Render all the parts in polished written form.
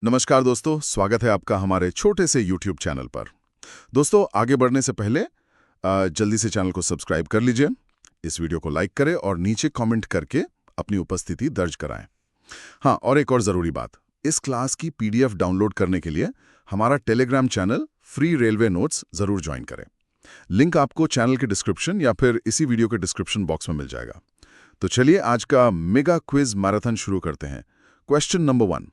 नमस्कार दोस्तों, स्वागत है आपका हमारे छोटे से YouTube चैनल पर। दोस्तों, आगे बढ़ने से पहले जल्दी से चैनल को सब्सक्राइब कर लीजिए, इस वीडियो को लाइक करें और नीचे कमेंट करके अपनी उपस्थिति दर्ज कराएं। हाँ, और एक और ज़रूरी बात, इस क्लास की PDF डाउनलोड करने के लिए हमारा Telegram channel free railway notes ज़रूर ज्वाइन करें। लिंक आपको चैनल के डिस्क्रिप्शन या फिर इसी वीडियो के डिस्क्रिप्शन बॉक्स में मिल जाएगा। तो चलिए आज का मेगा क्विज मैराथन शुरू करते हैं। Question number 1।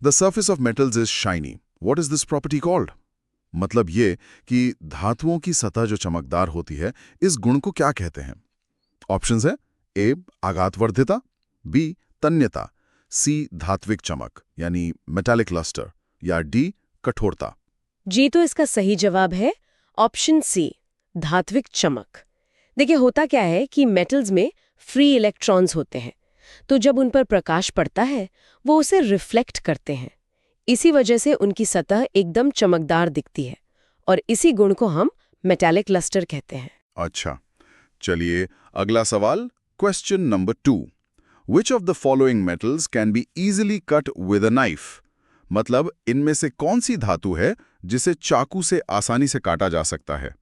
The surface of metals is shiny. What is this property called? मतलब ये कि धातुओं की सतह जो चमकदार होती है, इस गुण को क्या कहते हैं? ऑप्शंस है ए आघातवर्धिता, बी तन्यता, सी धात्विक चमक यानी मेटालिक लस्टर या डी कठोरता। जी, तो इसका सही जवाब है ऑप्शन सी, धात्विक चमक। देखिए, होता क्या है कि मेटल्स में फ्री इलेक्ट्रॉन्स होते हैं, तो जब उन पर प्रकाश पड़ता है वो उसे रिफ्लेक्ट करते हैं। इसी वजह से उनकी सतह एकदम चमकदार दिखती है और इसी गुण को हम मेटालिक लस्टर कहते हैं। अच्छा, चलिए अगला सवाल। Question number 2। Which of the following metals can be easily cut with a knife? मतलब इनमें से कौन सी धातु है जिसे चाकू से आसानी से काटा जा सकता है?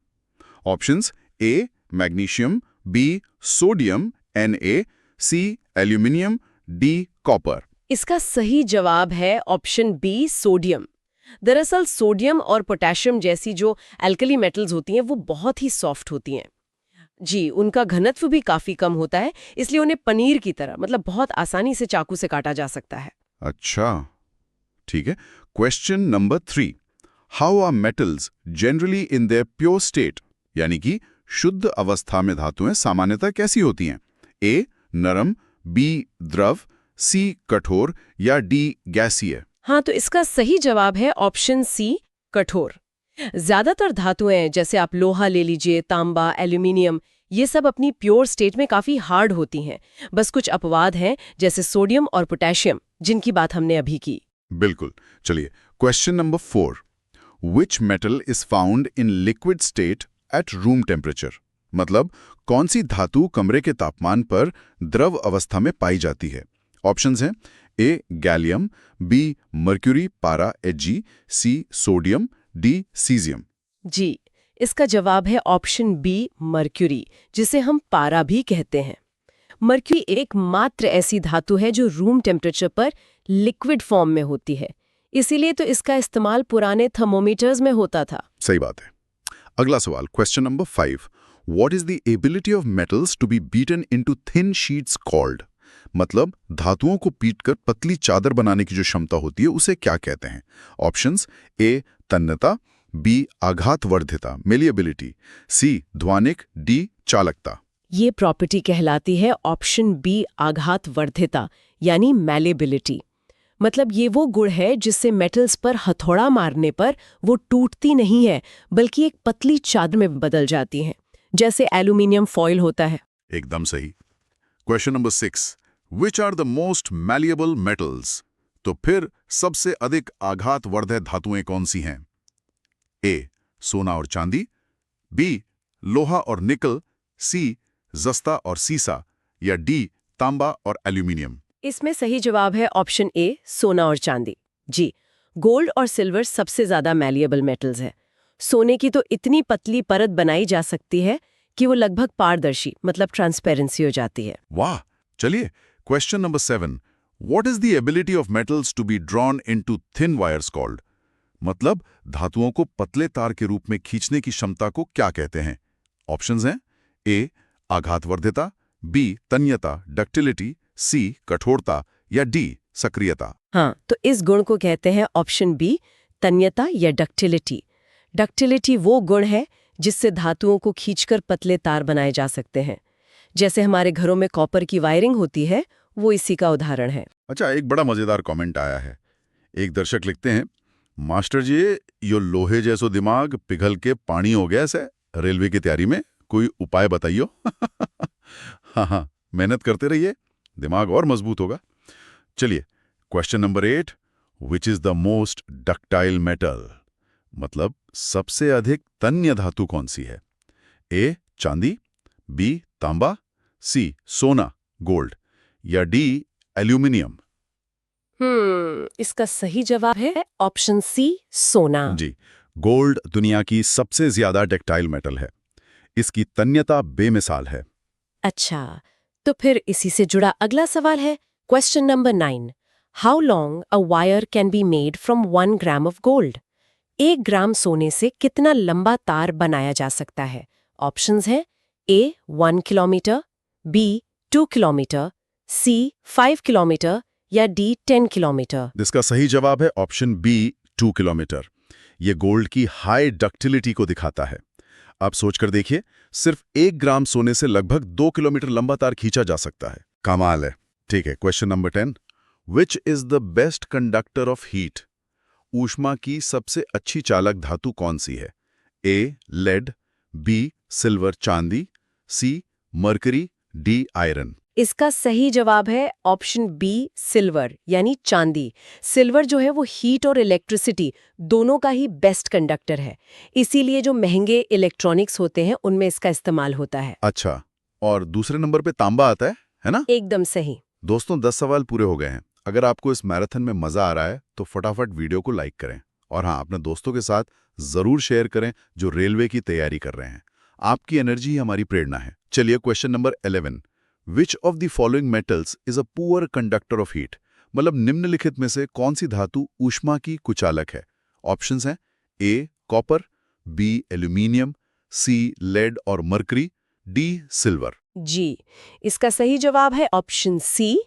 Options A magnesium, B sodium Na, C aluminium, D copper. इसका सही जवाब है ऑप्शन बी, सोडियम। दरअसल सोडियम और पोटेशियम जैसी जो एल्कली मेटल्स होती हैं वो बहुत ही सॉफ्ट होती हैं। जी, उनका घनत्व भी काफी कम होता है, इसलिए उन्हें पनीर की तरह मतलब बहुत आसानी से चाकू से काटा जा सकता है। अच्छा, ठीक है। Question number 3। How are metals generally in their pure state? यानी कि शुद्ध अवस्था में धातुएं सामान्यतः कैसी होती हैं? ए नरम, बी द्रव, सी कठोर या डी गैसीय। हाँ, तो इसका सही जवाब है ऑप्शन सी, कठोर। ज्यादातर धातुएं जैसे आप लोहा ले लीजिए, तांबा, एल्यूमिनियम, ये सब अपनी प्योर स्टेट में काफी हार्ड होती हैं। बस कुछ अपवाद हैं जैसे सोडियम और पोटेशियम, जिनकी बात हमने अभी की। बिल्कुल। चलिए question number 4। Which metal is found in liquid state at room temperature? मतलब कौन सी धातु कमरे के तापमान पर द्रव अवस्था में पाई जाती है? ऑप्शंस हैं ए गैलियम, बी मर्क्यूरी पारा Hg, C sodium, D caesium. जी, इसका जवाब है ऑप्शन बी, मर्क्यूरी, जिसे हम पारा भी कहते हैं। मर्क्यूरी एकमात्र ऐसी धातु है जो रूम टेम्परेचर पर लिक्विड फॉर्म में होती है, इसीलिए तो इसका इस्तेमाल पुराने थर्मोमीटर्स में होता था। सही बात है। अगला सवाल, question number 5। What is the ability of metals to be beaten into thin sheets called? मतलब धातुओं को पीटकर पतली चादर बनाने की जो क्षमता होती है उसे क्या कहते हैं? ऑप्शंस ए तन्यता, बी आघातवर्धिता मेलिएबिलिटी, सी ध्वानिक, डी चालकता। ये प्रॉपर्टी कहलाती है ऑप्शन बी, आघातवर्धिता यानी मैलेबिलिटी। मतलब ये वो गुण है जिससे मेटल्स पर हथौड़ा मारने पर वो टूटती नहीं है बल्कि एक पतली चादर में बदल जाती हैं, जैसे एल्यूमिनियम फॉयल होता है। एकदम सही। Question number 6। Which are the most malleable metals? तो फिर सबसे अधिक आघातवर्धक धातुएं कौन सी हैं? ए सोना और चांदी, बी लोहा और निकल, सी जस्ता और सीसा या डी तांबा और एल्यूमिनियम। इसमें सही जवाब है ऑप्शन ए, सोना और चांदी। जी, गोल्ड और सिल्वर सबसे ज्यादा मैलिएबल मेटल्स है। सोने की तो इतनी पतली परत बनाई जा सकती है कि वो लगभग पारदर्शी मतलब ट्रांसपेरेंसी हो जाती है। वाह! चलिए question number 7। What is the ability of metals to be drawn into thin wires called? मतलब धातुओं को पतले तार के रूप में खींचने की क्षमता को क्या कहते हैं? ऑप्शंस हैं ए आघातवर्धिता, बी तन्यता डक्टिलिटी, सी कठोरता या डी सक्रियता। हाँ, तो इस गुण को कहते हैं ऑप्शन बी, तन्यता या डक्टिलिटी। डक्टिलिटी वो गुण है जिससे धातुओं को खींचकर पतले तार बनाए जा सकते हैं। जैसे हमारे घरों में कॉपर की वायरिंग होती है, वो इसी का उदाहरण है। अच्छा, एक बड़ा मजेदार कमेंट आया है। एक दर्शक लिखते हैं, मास्टर जी यो लोहे जैसो दिमाग पिघल के पानी हो गया से रेलवे की तैयारी में, कोई उपाय बताइयो। हाँ हाँ, मेहनत करते रहिए, दिमाग और मजबूत होगा। चलिए question number 8। Which is the most ductile metal? मतलब सबसे अधिक तन्य धातु कौन सी है? ए चांदी, बी तांबा, सी सोना गोल्ड या डी एल्यूमिनियम। इसका सही जवाब है ऑप्शन सी, सोना। जी, गोल्ड दुनिया की सबसे ज्यादा डक्टाइल मेटल है। इसकी तन्यता बेमिसाल है। अच्छा, तो फिर इसी से जुड़ा अगला सवाल है question number 9। How long a wire can be made from 1 gram of gold? 1 ग्राम सोने से कितना लंबा तार बनाया जा सकता है? ऑप्शंस हैं ए 1 किलोमीटर, बी 2 किलोमीटर, सी 5 किलोमीटर या डी 10 किलोमीटर। इसका सही जवाब है ऑप्शन बी, 2 किलोमीटर। ये गोल्ड की हाई डक्टिलिटी को दिखाता है। आप सोचकर देखिए, सिर्फ 1 ग्राम सोने से लगभग 2 किलोमीटर लंबा तार खींचा जा सकता है। कमाल है। ठीक है, question number 10। Which is the best conductor of heat? ऊष्मा की सबसे अच्छी चालक धातु कौन सी है? ए लेड, बी सिल्वर चांदी, सी मरकरी, डी आयरन। इसका सही जवाब है ऑप्शन बी, सिल्वर यानी चांदी। सिल्वर जो है वो हीट और इलेक्ट्रिसिटी दोनों का ही बेस्ट कंडक्टर है, इसीलिए जो महंगे इलेक्ट्रॉनिक्स होते हैं उनमें इसका इस्तेमाल होता है। अच्छा, और दूसरे नंबर पे तांबा आता है ना? एकदम सही। दोस्तों, 10 सवाल पूरे हो गए हैं। अगर आपको इस मैराथन में मजा आ रहा है तो फटाफट वीडियो को लाइक करें और हाँ, अपने दोस्तों के साथ जरूर शेयर करें जो रेलवे की तैयारी कर रहे हैं। आपकी एनर्जी ही हमारी प्रेरणा है। चलिए, question number 11। Which of the following metals is a poor conductor of heat? मतलब निम्नलिखित में से कौन सी धातु ऊष्मा की कुचालक है? ऑप्शंस हैं ए कॉपर, बी एल्यूमिनियम, सी लेड और मरकरी, डी सिल्वर। जी, इसका सही जवाब है ऑप्शन सी,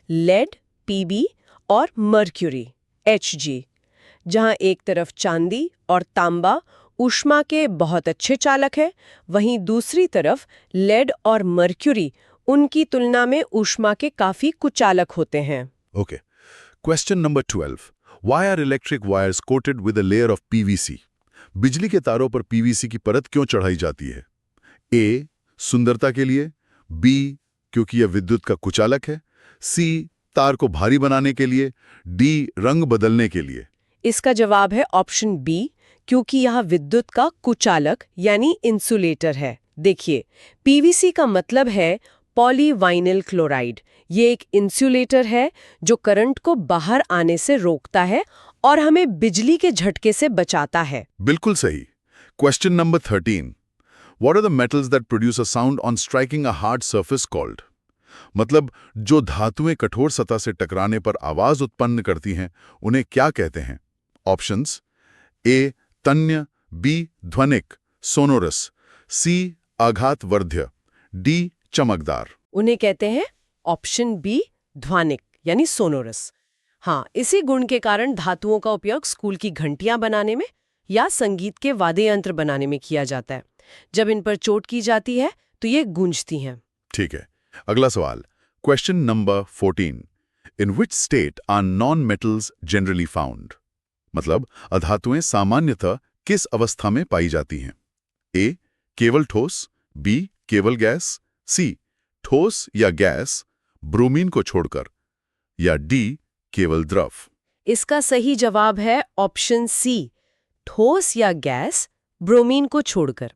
लेड, पीबी और मर्क्यूरी, एचजी। जहां एक तरफ चांदी और तांबा ऊष्मा के बहुत अच्छे चालक है, वहीं दूसरी तरफ लेड और मर्क्यूरी उनकी तुलना में ऊष्मा के काफी कुचालक होते हैं। Okay, question number 12। Why are electric wires coated with a layer of PVC? बिजली के तारों पर पीवीसी की परत क्यों चढ़ाई जाती है? ए सुंदरता के लिए, बी क्योंकि यह विद्युत का कुचालक है, सी तार को भारी बनाने के लिए, डी रंग बदलने के लिए। इसका जवाब है ऑप्शन बी, क्योंकि यह विद्युत का कुचालक यानी इंसुलेटर है। देखिए, पीवीसी का मतलब है पॉलीवाइनिल क्लोराइड। ये एक इंसुलेटर है जो करंट को बाहर आने से रोकता है और हमें बिजली के झटके से बचाता है। बिल्कुल सही। Question number 13। What are the metals that produce a sound on striking a hard surface called? मतलब जो धातुएं कठोर सतह से टकराने पर आवाज उत्पन्न करती हैं, उन्हें क्या कहते हैं? ऑप्शंस ए तन्य, बी ध्वनिक सोनोरस, सी आघातवर्ध्य, डी चमकदार। उन्हें कहते हैं ऑप्शन बी, ध्वनिक यानी सोनोरस। हाँ, इसी गुण के कारण धातुओं का उपयोग स्कूल की घंटियां बनाने में या संगीत के वाद्य यंत्र बनाने में किया जाता है। जब इन पर चोट की जाती है तो ये गूंजती हैं। ठीक है, अगला सवाल। Question number 14। In which state are non metals generally found? मतलब अधातुएं सामान्यतः किस अवस्था में पाई जाती हैं? ए केवल ठोस, बी केवल गैस, सी ठोस या गैस ब्रोमीन को छोड़कर, या डी केवल द्रव। इसका सही जवाब है ऑप्शन सी, ठोस या गैस ब्रोमीन को छोड़कर।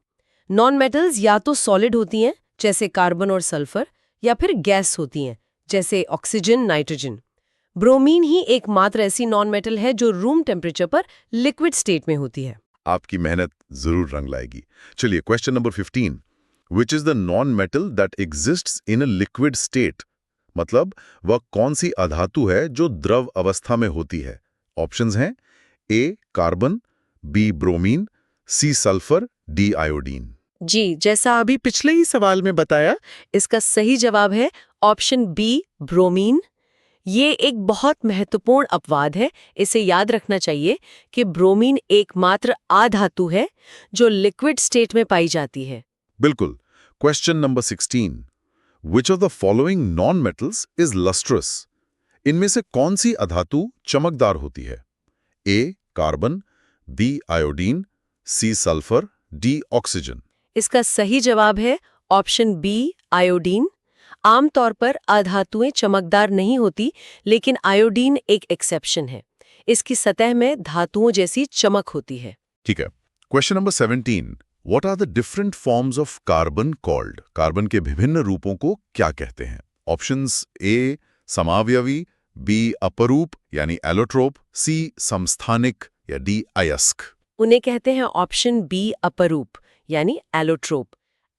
नॉन मेटल्स या तो सॉलिड होती हैं जैसे कार्बन और सल्फर, या फिर गैस होती हैं जैसे ऑक्सीजन, नाइट्रोजन। ब्रोमीन ही एकमात्र ऐसी नॉन मेटल है जो रूम टेम्परेचर पर लिक्विड स्टेट में होती है। आपकी मेहनत जरूर रंग लाएगी। चलिए, question number 15। Which is the non metal that exists in a liquid state? मतलब वह कौन सी अधातु है जो द्रव अवस्था में होती है? ऑप्शंस हैं A carbon, B bromine, C sulphur, D iodine. जी, जैसा अभी पिछले ही सवाल में बताया, इसका सही जवाब है ऑप्शन बी, ब्रोमीन। ये एक बहुत महत्वपूर्ण अपवाद है। इसे याद रखना चाहिए कि ब्रोमीन एकमात्र अधातु है जो लिक्विड स्टेट में पाई जाती है। बिल्कुल। Question number 16। Which of the following non metals is lustrous? इनमें से कौन सी अधातु चमकदार होती है? A carbon, B iodine, C sulphur, D oxygen. इसका सही जवाब है ऑप्शन बी, आयोडीन। आमतौर पर अधातुएं चमकदार नहीं होती, लेकिन आयोडीन एक एक्सेप्शन है। इसकी सतह में धातुओं जैसी चमक होती है। ठीक है। Question number 17। What are the different forms of carbon called? Carbon के विभिन्न रूपों को क्या कहते हैं? ऑप्शंस ए समावयवी, बी अपरूप यानी एलोट्रोप, सी समस्थानिक या डी अयस्क। उन्हें कहते हैं ऑप्शन बी अपरूप यानी एलोट्रोप।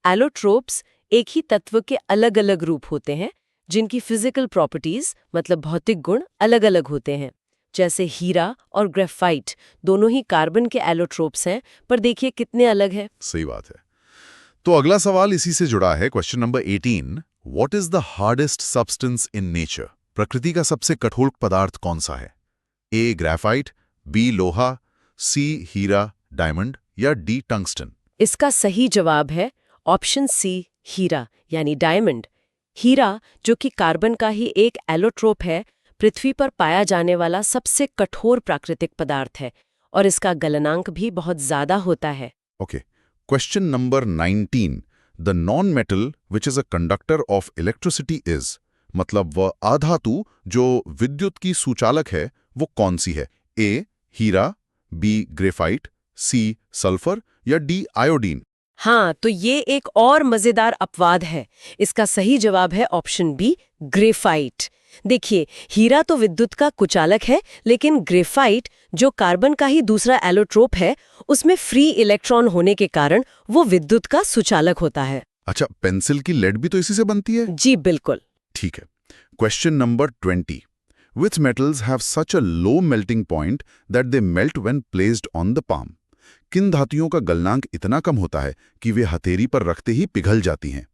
एलोट्रोप्स एक ही तत्व के अलग अलग रूप होते हैं जिनकी फिजिकल प्रॉपर्टीज मतलब भौतिक गुण अलग अलग होते हैं। जैसे हीरा और ग्रेफाइट दोनों ही कार्बन के एलोट्रोप्स हैं, पर देखिए कितने अलग हैं। सही बात है। तो अगला सवाल इसी से जुड़ा है, question number 18। What is the hardest substance in nature? प्रकृति का सबसे कठोर पदार्थ कौन सा है? ए ग्रेफाइट, बी लोहा, सी हीरा डायमंड या डी टंगस्टन? इसका सही जवाब है ऑप्शन सी हीरा यानी डायमंड। हीरा, जो कि कार्बन का ही एक एलोट्रोप है, पृथ्वी पर पाया जाने वाला सबसे कठोर प्राकृतिक पदार्थ है और इसका गलनांक भी बहुत ज्यादा होता है। Okay, question number 19। The non metal which is a conductor of electricity is, मतलब वह आधातु जो विद्युत की सुचालक है वो कौन सी है? ए हीरा, बी ग्रेफाइट, सी सल्फर या डी आयोडीन? हाँ, तो ये एक और मजेदार अपवाद है। इसका सही जवाब है ऑप्शन बी ग्रेफाइट। देखिए, हीरा तो विद्युत का कुचालक है, लेकिन ग्रेफाइट, जो कार्बन का ही दूसरा एलोट्रोप है, उसमें फ्री इलेक्ट्रॉन होने के कारण वो विद्युत का सुचालक होता है। अच्छा, पेंसिल की लेड भी तो इसी से बनती है? जी बिल्कुल। ठीक है। Question number 20। Which metals have such a low melting point that they melt when placed on the palm? किन धातुओं का गलनांक इतना कम होता है कि वे हथेली पर रखते ही पिघल जाती हैं?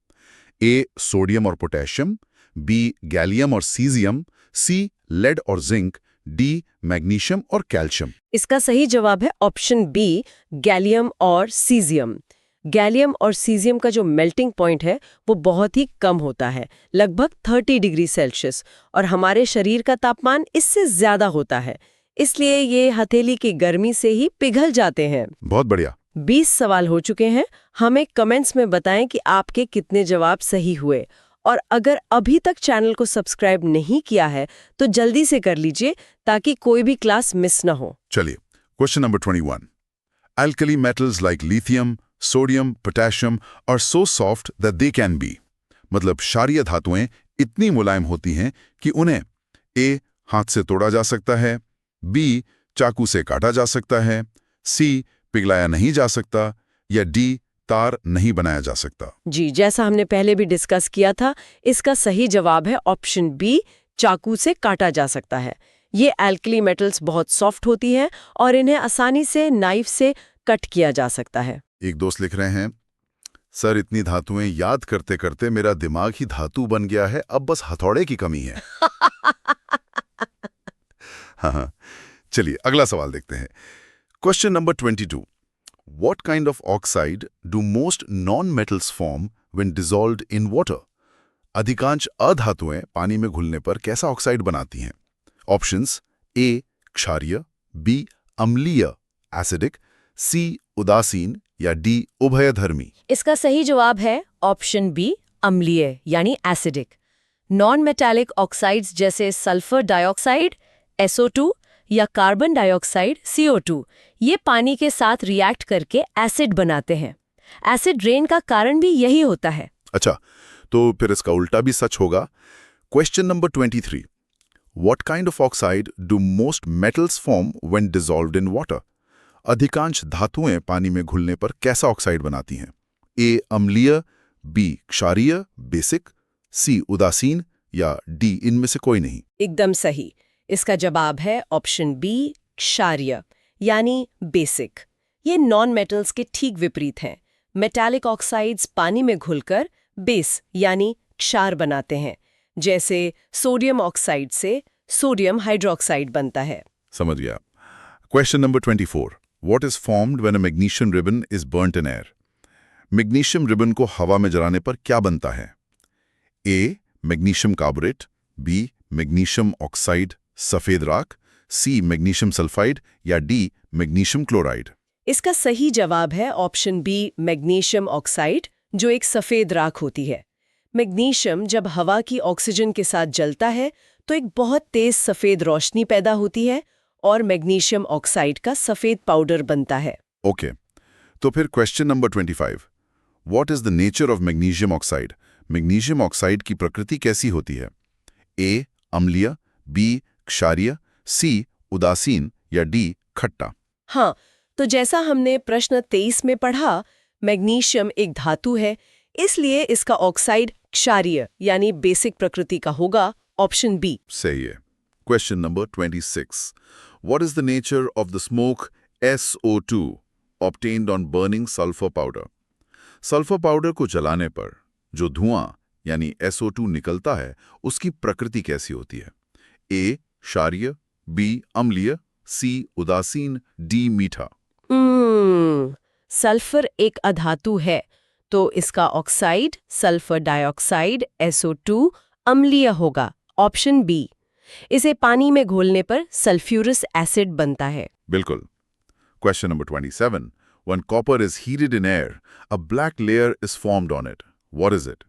ए सोडियम और पोटेशियम, बी गैलियम और सीजियम, सी लेड और जिंक, डी मैग्नीशियम और कैल्शियम? इसका सही जवाब है ऑप्शन बी गैलियम और सीजियम। गैलियम और सीजियम का जो मेल्टिंग पॉइंट है वो बहुत ही कम होता है, लगभग 30 डिग्री सेल्सियस, और हमारे शरीर का तापमान इससे ज्यादा होता है, इसलिए ये हथेली की गर्मी से ही पिघल जाते हैं। बहुत बढ़िया। 20 सवाल हो चुके हैं। हमें कमेंट्स में बताएं कि आपके कितने जवाब सही हुए, और अगर अभी तक चैनल को सब्सक्राइब नहीं किया है तो जल्दी से कर लीजिए ताकि कोई भी क्लास मिस ना हो। चलिए, question number 21। Alkali metals like lithium, sodium, potassium are so soft that they can be, मतलब क्षारीय धातुएं इतनी मुलायम होती हैं कि उन्हें ए हाथ से तोड़ा जा सकता है, बी चाकू से काटा जा सकता है, सी पिघलाया नहीं जा सकता या डी तार नहीं बनाया जा सकता। जी, जैसा हमने पहले भी डिस्कस किया था, इसका सही जवाब है ऑप्शन बी चाकू से काटा जा सकता है। ये एल्कली मेटल्स बहुत सॉफ्ट होती हैं और इन्हें आसानी से नाइफ से कट किया जा सकता है। एक दोस्त लिख रहे हैं, सर इतनी धातुएं याद करते करते मेरा दिमाग ही धातु बन गया है, अब बस हथौड़े की कमी है। हाँ, चलिए अगला सवाल देखते हैं। Question number 22। What kind of oxide do most non-metals form when dissolved in water? अधिकांश अधातुएं पानी में घुलने पर कैसा ऑक्साइड बनाती हैं? ऑप्शंस ए क्षारीय, बी अम्लीय एसिडिक, सी उदासीन या डी उभयधर्मी? इसका सही जवाब है ऑप्शन बी अम्लीय यानी एसिडिक। नॉन मेटालिक ऑक्साइड्स जैसे सल्फर डाइऑक्साइड SO2 या कार्बन डाइऑक्साइड CO2 ये पानी के साथ रिएक्ट करके एसिड बनाते हैं। एसिड रेन का कारण भी यही होता है। अच्छा, तो फिर इसका उल्टा भी सच होगा। Question number 23। What kind of oxide do most metals form when dissolved in water? अधिकांश धातुएं पानी में घुलने पर कैसा ऑक्साइड बनाती हैं? ए अम्लीय, बी क्षारीय बेसिक, सी उदासीन या डी इनमें से कोई नहीं? एकदम सही। इसका जवाब है ऑप्शन बी क्षारीय यानी बेसिक। ये नॉन मेटल्स के ठीक विपरीत हैं। मेटालिक ऑक्साइड्स पानी में घुलकर बेस यानी क्षार बनाते हैं, जैसे सोडियम ऑक्साइड से सोडियम हाइड्रोक्साइड बनता है। समझ गया। Question number 24। What is formed when a magnesium ribbon is burnt in air? Magnesium ribbon को हवा में जलाने पर क्या बनता है? ए मैग्नीशियम कार्बोरेट, बी मैग्नीशियम ऑक्साइड सफेद राख, सी मैग्नीशियम सल्फाइड या डी मैग्नीशियम क्लोराइड? इसका सही जवाब है ऑप्शन बी मैग्नीशियम ऑक्साइड, जो एक सफेद राख होती है। मैग्नीशियम जब हवा की ऑक्सीजन के साथ जलता है तो एक बहुत तेज सफेद रोशनी पैदा होती है और मैग्नीशियम ऑक्साइड का सफेद पाउडर बनता है। ओके, तो फिर question number 25। What is the nature of magnesium oxide? Magnesium oxide की प्रकृति कैसी होती है? ए अम्लीय, बी क्षारीय, सी उदासीन या डी खट्टा? हाँ, तो जैसा हमने प्रश्न 23 में पढ़ा, मैग्नीशियम एक धातु है, इसलिए इसका ऑक्साइड क्षारीय यानी बेसिक प्रकृति का होगा, ऑप्शन बी। सही है। Question number 26. What is the nature of the smoke SO2 obtained on burning sulfur powder? Sulphur powder को जलाने पर जो धुआं यानी SO2 निकलता है, उसकी प्रकृति कैसी होती है? ए क्षारीय, बी अम्लीय, सी उदासीन, डी मीठा। सल्फर एक अधातु है, तो इसका ऑक्साइड सल्फर डाइऑक्साइड SO2 अम्लीय होगा, ऑप्शन बी। इसे पानी में घोलने पर सल्फ्यूरस एसिड बनता है। बिल्कुल। Question number 27. When copper is heated in air, a black layer is formed on it. What is it?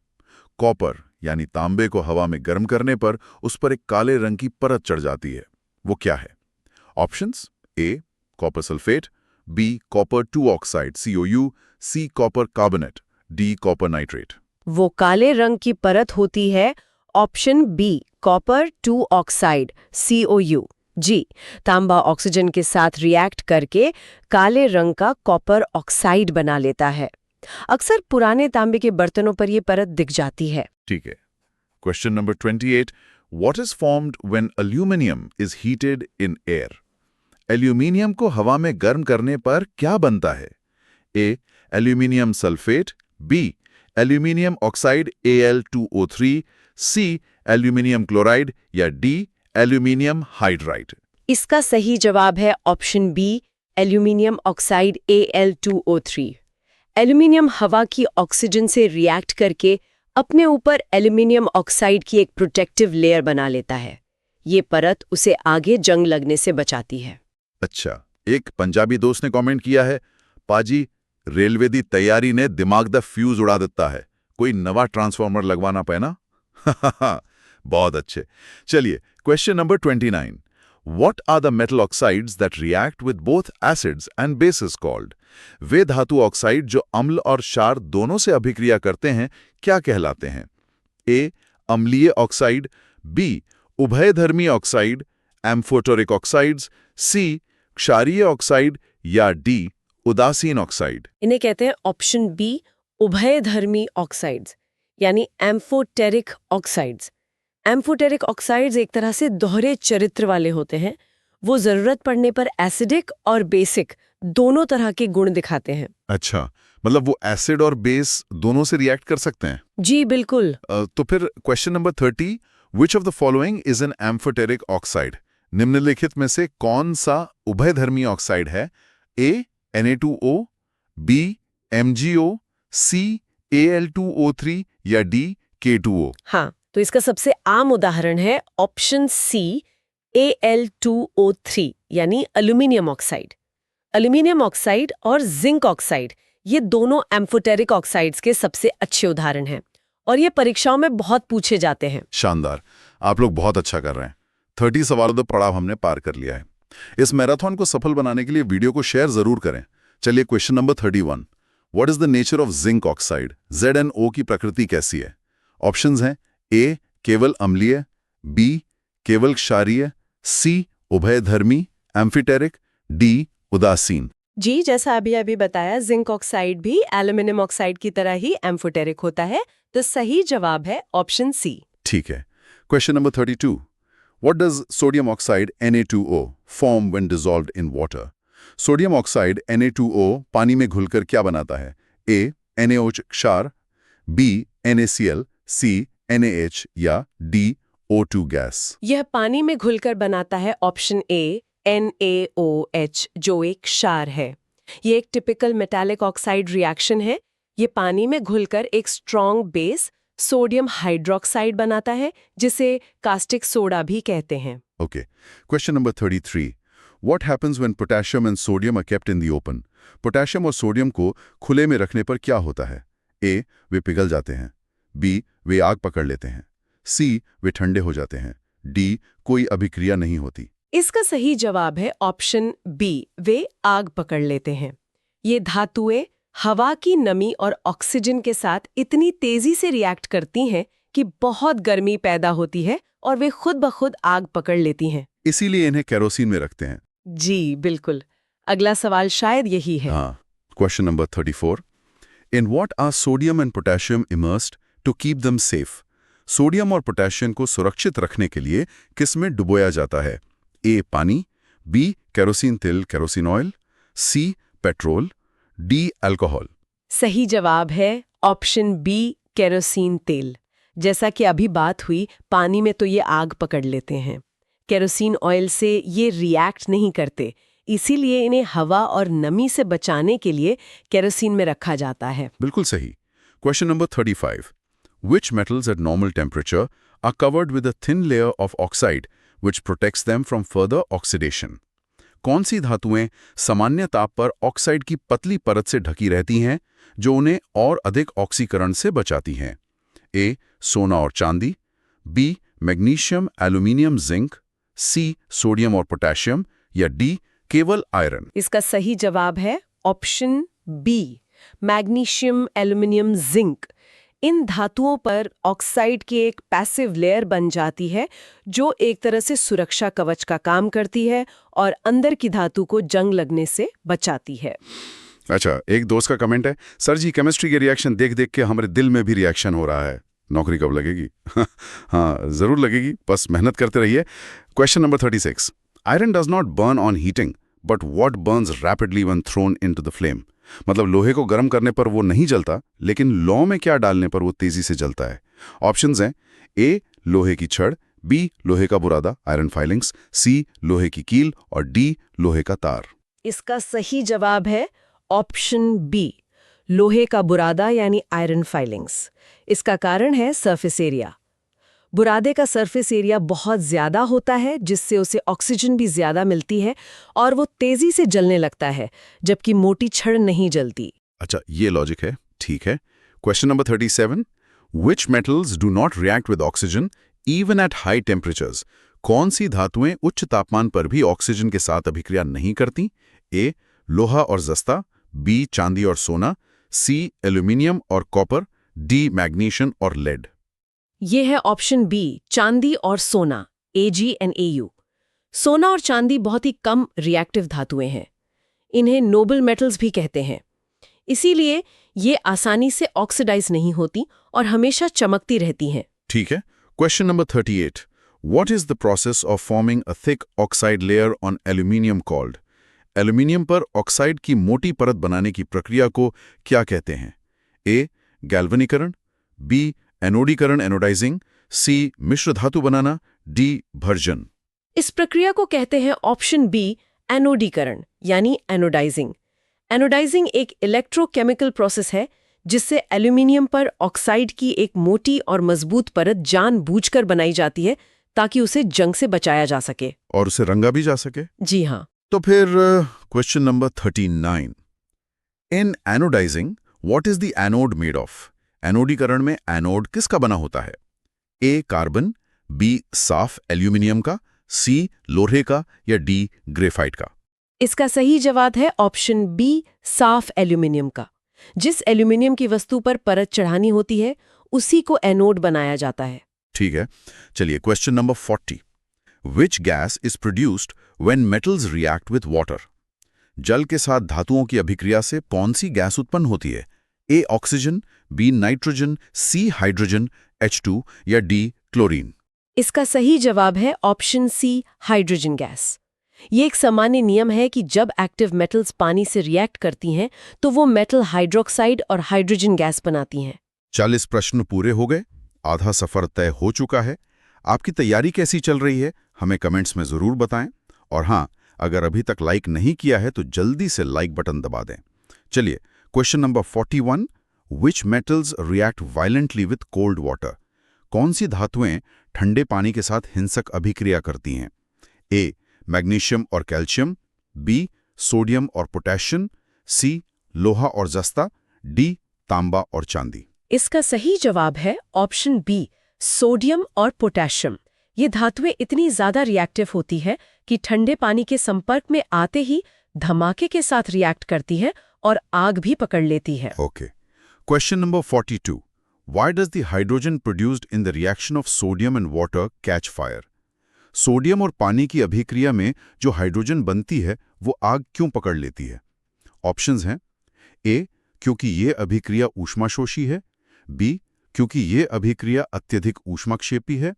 Copper यानी तांबे को हवा में गर्म करने पर उस पर एक काले रंग की परत चढ़ जाती है। वो क्या है? Options: A copper sulphate, B copper 2 oxide COU, C copper carbonate, D copper nitrate. वो काले रंग की परत होती है, option B copper 2 oxide COU। जी, तांबा ऑक्सीजन के साथ रिएक्ट करके काले रंग का कॉपर ऑक्साइड बना लेता है। अक्सर पुराने तांबे के बर्तनों पर ये परत दिख जाती है। ठीक है। Question number 28. What is formed when aluminum is heated in air? Aluminium को हवा में गर्म करने पर क्या बनता है? A aluminium sulphate, B aluminium oxide Al2O3, C aluminium chloride या डी एल्यूमिनियम हाइड्राइड। इसका सही जवाब है option B aluminium oxide Al2O3। Aluminium हवा की ऑक्सीजन से रिएक्ट करके अपने ऊपर एल्यूमिनियम ऑक्साइड की एक प्रोटेक्टिव लेयर बना लेता है। ये परत उसे आगे जंग लगने से बचाती है। अच्छा, एक पंजाबी दोस्त ने कमेंट किया है, पाजी रेलवे दी तैयारी ने दिमाग दा फ्यूज उड़ा देता है, कोई नवा ट्रांसफार्मर लगवाना पैना। बहुत अच्छे। चलिए, question number 29. What are the metal oxides that react with both acids and bases called? वे धातु ऑक्साइड जो अम्ल और क्षार दोनों से अभिक्रिया करते हैं क्या कहलाते हैं? ए अम्लीय ऑक्साइड, बी उभयधर्मी ऑक्साइड एम्फोटेरिक ऑक्साइड्स, सी क्षारीय ऑक्साइड या डी उदासीन ऑक्साइड। इन्हें कहते हैं ऑप्शन बी उभयधर्मी ऑक्साइड्स यानी एम्फोटेरिक ऑक्साइड्स। एम्फोटेरिक ऑक्साइड्स एक तरह से दोहरे चरित्र वाले होते हैं। वो जरूरत पड़ने पर एसिडिक और बेसिक दोनों तरह के गुण दिखाते हैं। अच्छा, मतलब वो एसिड और बेस दोनों से रिएक्ट कर सकते हैं? जी बिल्कुल। तो फिर question number 30. Which of the following is an amphoteric oxide? निम्नलिखित में से कौन सा उभयधर्मी ऑक्साइड है? ए Na2O, बी MgO, सी Al2O3 या डी K2O? हाँ, तो इसका सबसे आम उदाहरण है ऑप्शन सी Al2O3 यानी एल्यूमिनियम ऑक्साइड। एल्यूमिनियम ऑक्साइड और जिंक ऑक्साइड ये दोनों एम्फोटेरिक ऑक्साइड्स के सबसे अच्छे उदाहरण हैं और ये परीक्षाओं में बहुत पूछे जाते हैं। शानदार, आप लोग बहुत अच्छा कर रहे हैं। 30 सवालों का पड़ाव हमने पार कर लिया है। इस मैराथन को सफल बनाने के लिए वीडियो को शेयर जरूर करें। चलिए, question number 31. What is the nature of zinc oxide? ZnO की प्रकृति कैसी है? ऑप्शंस हैं: ए केवल अम्लीय, बी केवल क्षारीय, सी उभयधर्मी एम्फिटेरिक, डी उदासीन। जी, जैसा अभी बताया, जिंक ऑक्साइड भी एल्यूमिनियम ऑक्साइड की तरह ही एम्फोटेरिक होता है, तो सही जवाब है ऑप्शन सी। ठीक है। Question number 32. What does sodium oxide Na2O form when dissolved in water? Sodium oxide Na2O पानी में घुलकर क्या बनाता है? ए NaOH क्षार, बी NaCl, सी NaH या डी O2 गैस। यह पानी में घुलकर बनाता है ऑप्शन ए NaOH जो एक क्षार है। ये एक टिपिकल मेटालिक ऑक्साइड रिएक्शन है। ये पानी में घुलकर एक स्ट्रॉन्ग बेस सोडियम हाइड्रोक्साइड बनाता है, जिसे कास्टिक सोडा भी कहते हैं। Okay. Question number 33. What happens when potassium and sodium are kept in the open? Potassium और सोडियम को खुले में रखने पर क्या होता है? ए वे पिघल जाते हैं, बी वे आग पकड़ लेते हैं, सी वे ठंडे हो जाते हैं, डी कोई अभिक्रिया नहीं होती। इसका सही जवाब है ऑप्शन बी वे आग पकड़ लेते हैं। ये धातुएं हवा की नमी और ऑक्सीजन के साथ इतनी तेजी से रिएक्ट करती हैं कि बहुत गर्मी पैदा होती है और वे खुद ब खुद आग पकड़ लेती हैं। इसीलिए इन्हें केरोसिन में रखते हैं। जी बिल्कुल। अगला सवाल शायद यही है। हाँ, question number 34। In what are sodium and potassium immersed to keep them safe? Sodium और पोटेशियम को सुरक्षित रखने के लिए किस में डुबोया जाता है? ए पानी, बी केरोसिन तेल केरोसिन ऑयल, सी पेट्रोल, डी अल्कोहल। सही जवाब है ऑप्शन बी केरोसिन तेल। जैसा कि अभी बात हुई, पानी में तो ये आग पकड़ लेते हैं। केरोसिन ऑयल से ये रिएक्ट नहीं करते, इसीलिए इन्हें हवा और नमी से बचाने के लिए केरोसिन में रखा जाता है। बिल्कुल सही। Question number 35। Which metals at normal temperature are covered with a thin layer of oxide which protects them from further oxidation? कौन सी धातुएं सामान्य ताप पर ऑक्साइड की पतली परत से ढकी रहती हैं जो उन्हें और अधिक ऑक्सीकरण से बचाती हैं? ए सोना और चांदी, B magnesium aluminium zinc, C sodium और पोटेशियम, या डी केवल आयरन। इसका सही जवाब है option B magnesium aluminium zinc. इन धातुओं पर ऑक्साइड की एक पैसिव लेयर बन जाती है जो एक तरह से सुरक्षा कवच का काम करती है और अंदर की धातु को जंग लगने से बचाती है। अच्छा, एक दोस्त का कमेंट है, सर जी केमिस्ट्री के रिएक्शन देख देख के हमारे दिल में भी रिएक्शन हो रहा है। नौकरी कब लगेगी? हाँ, जरूर लगेगी, बस मेहनत करते रहिए। Question number 36। Iron does not burn on heating but what Burns rapidly when throne into the flame? मतलब लोहे को गर्म करने पर वो नहीं जलता, लेकिन लौ में क्या डालने पर वो तेजी से जलता है? ऑप्शंस हैं ए लोहे की छड़, बी लोहे का बुरादा आयरन फाइलिंग्स, सी लोहे की कील और डी लोहे का तार। इसका सही जवाब है ऑप्शन बी लोहे का बुरादा यानी आयरन फाइलिंग्स। इसका कारण है सरफेस एरिया। बुरादे का सरफेस एरिया बहुत ज्यादा होता है जिससे उसे ऑक्सीजन भी ज्यादा मिलती है और वो तेजी से जलने लगता है, जबकि मोटी छड़ नहीं जलती। अच्छा, ये लॉजिक है, ठीक है। Question number 37। Which metals do not react with oxygen even at high temperatures? कौन सी धातुएं उच्च तापमान पर भी ऑक्सीजन के साथ अभिक्रिया नहीं करती? ए लोहा और जस्ता, बी चांदी और सोना, सी एल्यूमिनियम और कॉपर, डी मैग्नीशियम और लेड। ये है ऑप्शन बी चांदी और सोना, AgNAu। सोना और चांदी बहुत ही कम रिएक्टिव धातुएं हैं। इन्हें नोबल मेटल्स भी कहते हैं। इसीलिए ये आसानी से ऑक्सीडाइज नहीं होती और हमेशा चमकती रहती हैं। ठीक है। Question number 38। What is the process of forming a thick oxide layer on aluminium called? Aluminium पर ऑक्साइड की मोटी परत बनाने की प्रक्रिया को क्या कहते हैं? ए गैल्वनीकरण, बी एनोडीकरण एनोडाइजिंग, सी मिश्र धातु बनाना, डी भर्जन। इस प्रक्रिया को कहते हैं ऑप्शन बी एनोडीकरण यानी एनोडाइजिंग। एनोडाइजिंग एक इलेक्ट्रोकेमिकल प्रोसेस है जिससे एल्यूमिनियम पर ऑक्साइड की एक मोटी और मजबूत परत जानबूझकर बनाई जाती है ताकि उसे जंग से बचाया जा सके और उसे रंगा भी जा सके। जी हाँ। तो फिर question number 39। In anodising what is the anode made of? एनोडीकरण में एनोड किसका बना होता है? ए कार्बन, बी साफ एल्यूमिनियम का, सी लोहे का, या डी ग्रेफाइट का। इसका सही जवाब है ऑप्शन बी साफ एल्यूमिनियम का। जिस एल्यूमिनियम की वस्तु पर परत चढ़ानी होती है उसी को एनोड बनाया जाता है। ठीक है, चलिए question number 40। Which gas is produced when metals react with water? जल के साथ धातुओं की अभिक्रिया से कौन सी गैस उत्पन्न होती है? A oxygen, B nitrogen, C hydrogen, H2 या डी क्लोरीन। इसका सही जवाब है ऑप्शन सी हाइड्रोजन गैस। ये एक सामान्य नियम है कि जब एक्टिव मेटल्स पानी से रिएक्ट करती हैं तो वो मेटल हाइड्रोक्साइड और हाइड्रोजन गैस बनाती हैं। 40 प्रश्न पूरे हो गए, आधा सफर तय हो चुका है। आपकी तैयारी कैसी चल रही है हमें कमेंट्स में जरूर बताएं। और हाँ, अगर अभी तक लाइक नहीं किया है तो जल्दी से लाइक बटन दबा दें। चलिए question number 41। Which metals react violently with cold water? कौन सी धातुएं ठंडे पानी के साथ हिंसक अभिक्रिया करती हैं? ए मैग्नीशियम और कैल्शियम, बी सोडियम और पोटेशियम, सी लोहा और जस्ता, डी तांबा और चांदी। इसका सही जवाब है ऑप्शन बी सोडियम और पोटेशियम। ये धातुएं इतनी ज्यादा रिएक्टिव होती है कि ठंडे पानी के संपर्क में आते ही धमाके के साथ रिएक्ट करती है और आग भी पकड़ लेती है। Okay. Question number 42। Why does the hydrogen produced in the reaction of sodium and water catch fire? Sodium और पानी की अभिक्रिया में जो हाइड्रोजन बनती है वो आग क्यों पकड़ लेती है? ऑप्शंस हैं ए, क्योंकि ये अभिक्रिया ऊष्माशोषी है, बी, क्योंकि ये अभिक्रिया अत्यधिक ऊष्माक्षेपी है,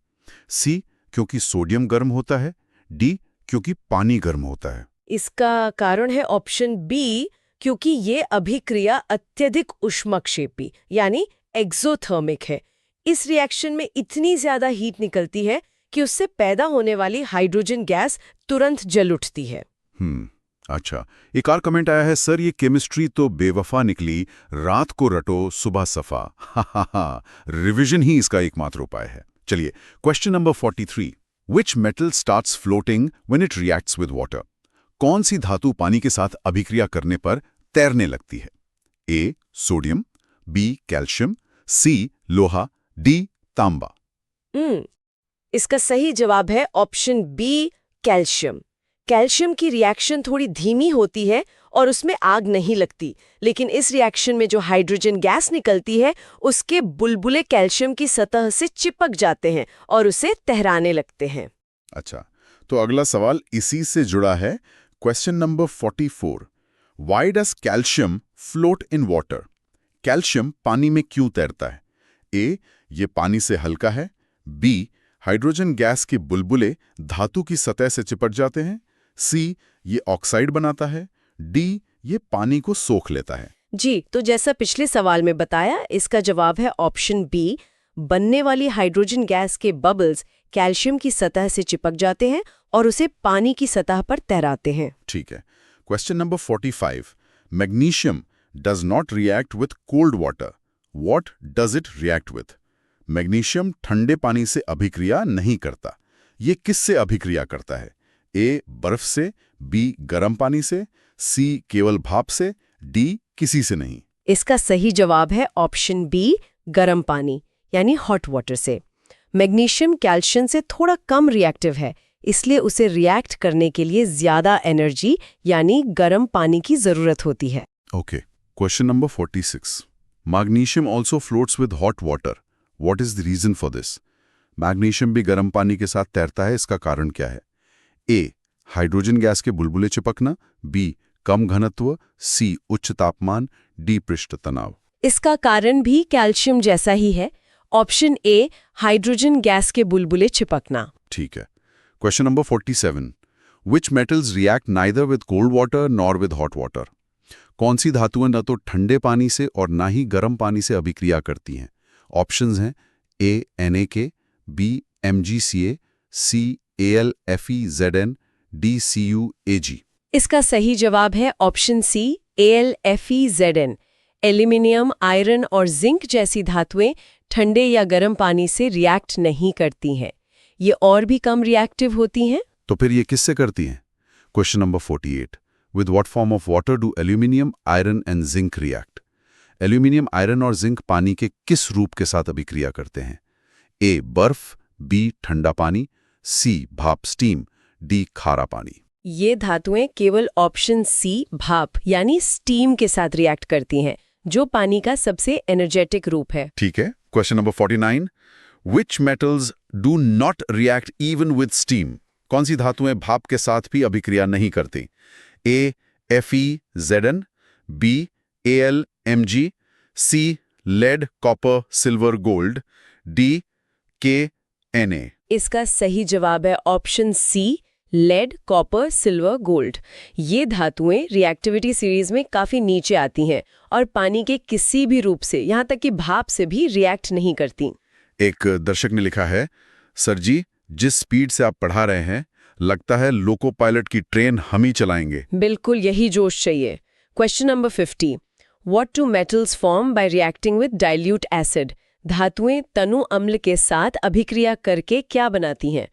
सी, क्योंकि सोडियम गर्म होता है, डी, क्योंकि पानी गर्म होता है। इसका कारण है ऑप्शन बी, क्योंकि ये अभिक्रिया अत्यधिक ऊष्माक्षेपी यानी एक्सोथर्मिक है। इस रिएक्शन में इतनी ज्यादा हीट निकलती है कि उससे पैदा होने वाली हाइड्रोजन गैस तुरंत जल उठती है। अच्छा, एक और कमेंट आया है, सर ये केमिस्ट्री तो बेवफा निकली, रात को रटो सुबह सफा। हा, रिविजन ही इसका एकमात्र उपाय है। चलिए, question number 43। Which metal starts floating when it reacts with water? कौन सी धातु पानी के साथ अभिक्रिया करने पर तैरने लगती है? ए, सोडियम, बी, कैल्शियम, सी, लोहा, डी, तांबा। इसका सही जवाब है ऑप्शन बी, कैल्शियम। कैल्शियम की रिएक्शन थोड़ी धीमी होती है और उसमें आग नहीं लगती, लेकिन इस रिएक्शन में जो हाइड्रोजन गैस निकलती है उसके बुलबुले कैल्शियम की सतह से चिपक जाते हैं और उसे तहराने लगते हैं। अच्छा, तो अगला सवाल इसी से जुड़ा है। Question number 44। Why does calcium float in water? Calcium पानी में क्यों तैरता है? ए, ये पानी से हल्का है, बी, हाइड्रोजन गैस के बुलबुले धातु की सतह से चिपट जाते हैं, सी, ये ऑक्साइड बनाता है, डी, ये पानी को सोख लेता है। जी, तो जैसा पिछले सवाल में बताया, इसका जवाब है ऑप्शन बी। बनने वाली हाइड्रोजन गैस के बबल्स कैल्शियम की सतह से चिपक जाते हैं और उसे पानी की सतह पर तैराते हैं। ठीक है। Question number 45। Magnesium does not react with cold water, what does it react with? Magnesium ठंडे पानी से अभिक्रिया नहीं करता, ये किससे अभिक्रिया करता है? ए, बर्फ से, बी, गर्म पानी से, सी, केवल भाप से, डी, किसी से नहीं। इसका सही जवाब है ऑप्शन बी, गर्म पानी यानी हॉट वाटर से। मैग्नीशियम कैल्शियम से थोड़ा कम रिएक्टिव है, इसलिए उसे रिएक्ट करने के लिए ज्यादा एनर्जी यानी गर्म पानी की जरूरत होती है। Okay. Question number 46। Magnesium also floats with hot water, what is the reason for this? Magnesium भी गर्म पानी के साथ तैरता है, इसका कारण क्या है? ए, हाइड्रोजन गैस के बुलबुले चिपकना, बी, कम घनत्व, सी, उच्च तापमान, डी, पृष्ठ तनाव। इसका कारण भी कैल्शियम जैसा ही है, ऑप्शन ए, हाइड्रोजन गैस के बुलबुले चिपकना। ठीक है। Question number 47। Which metals react neither with cold water nor with hot water? कौन सी धातुएं न तो ठंडे पानी से और ना ही गर्म पानी से अभिक्रिया करती हैं? ऑप्शंस हैं A, NaK, B, MgCa, C, AlFeZn, D, CuAg। इसका सही जवाब है option C, AlFeZn। Aluminium, iron और जिंक जैसी धातुएं ठंडे या गर्म पानी से रिएक्ट नहीं करती हैं। ये और भी कम रिएक्टिव होती हैं। तो फिर ये किससे करती हैं? Question number 48। With what form of water do aluminium, iron and zinc react? Aluminium, iron और जिंक पानी के किस रूप के साथ अभिक्रिया करते हैं? ए, बर्फ, बी, ठंडा पानी, सी, भाप स्टीम, डी, खारा पानी। ये धातुएं केवल ऑप्शन सी, भाप यानी स्टीम के साथ रिएक्ट करती हैं, जो पानी का सबसे एनर्जेटिक रूप है। ठीक है। Question number 49। Which metals do not react even with steam? कौन सी धातुएं भाप के साथ भी अभिक्रिया नहीं करती? A, FeZn, B, Al, C, lead, copper, silver, gold, D, Na। इसका सही जवाब है option C, lead, copper, silver, gold. ये धातुएं रिएक्टिविटी सीरीज में काफी नीचे आती हैं और पानी के किसी भी रूप से, यहाँ तक कि भाप से भी रिएक्ट नहीं करती। एक दर्शक ने लिखा है, सर जी, जिस स्पीड से आप पढ़ा रहे हैं लगता है लोको पायलट की ट्रेन हम ही चलाएंगे। बिल्कुल यही जोश चाहिए। Question number 50। What do metals form bye reacting with dilute acid? धातुएं तनु अम्ल के साथ अभिक्रिया करके क्या बनाती हैं?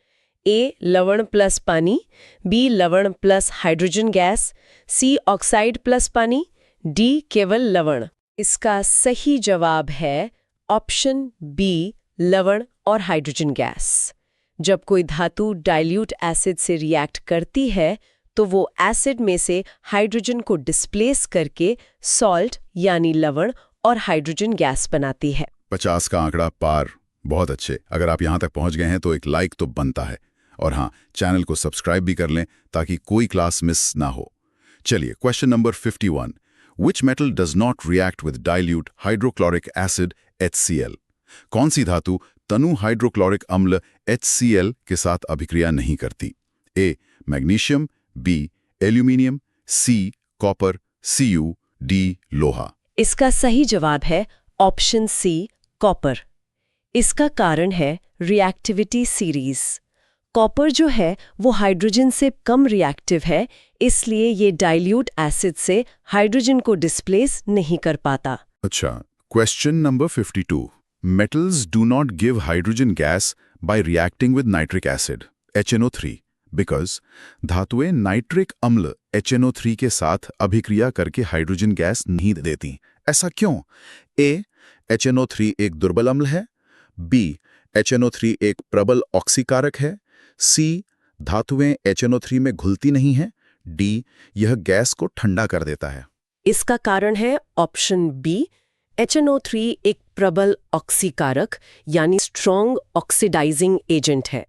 ए, लवण प्लस पानी, बी, लवण प्लस हाइड्रोजन गैस, सी, ऑक्साइड प्लस पानी, डी, केवल लवण। इसका सही जवाब है ऑप्शन बी, लवण और हाइड्रोजन गैस। जब कोई धातु डाइल्यूट एसिड से रिएक्ट करती है तो वो एसिड में से हाइड्रोजन को डिस्प्लेस करके सॉल्ट यानी लवण और हाइड्रोजन गैस बनाती है। 50 का आंकड़ा पार, बहुत अच्छे। अगर आप यहाँ तक पहुँच गए हैं तो एक लाइक तो बनता है। और हाँ, चैनल को सब्सक्राइब भी कर लें ताकि कोई क्लास मिस ना हो। चलिए, question number 51। Which metal does not react with dilute hydrochloric acid HCl? कौन सी धातु तनु हाइड्रोक्लोरिक अम्ल HCl के साथ अभिक्रिया नहीं करती? A magnesium, B aluminium, C copper, Cu, D लोहा। इसका सही जवाब है ऑप्शन सी, कॉपर। इसका कारण है रिएक्टिविटी सीरीज। कॉपर जो है वो हाइड्रोजन से कम रिएक्टिव है, इसलिए ये डाइल्यूट एसिड से हाइड्रोजन को डिस्प्लेस नहीं कर पाता। अच्छा, question number 52। Metals do not give hydrogen gas by reacting with nitric acid, HNO3, because धातुएं नाइट्रिक अम्ल HNO3 के साथ अभिक्रिया करके हाइड्रोजन गैस नहीं देती। ऐसा क्यों? ए HNO3 एक दुर्बल अम्ल है, बी HNO3 एक प्रबल ऑक्सीकारक है, सी धातुएं HNO3 में घुलती नहीं हैं, डी यह गैस को ठंडा कर देता है। इसका कारण है ऑप्शन बी, HNO3 एक प्रबल ऑक्सीकारक यानी स्ट्रॉन्ग ऑक्सीडाइजिंग एजेंट है।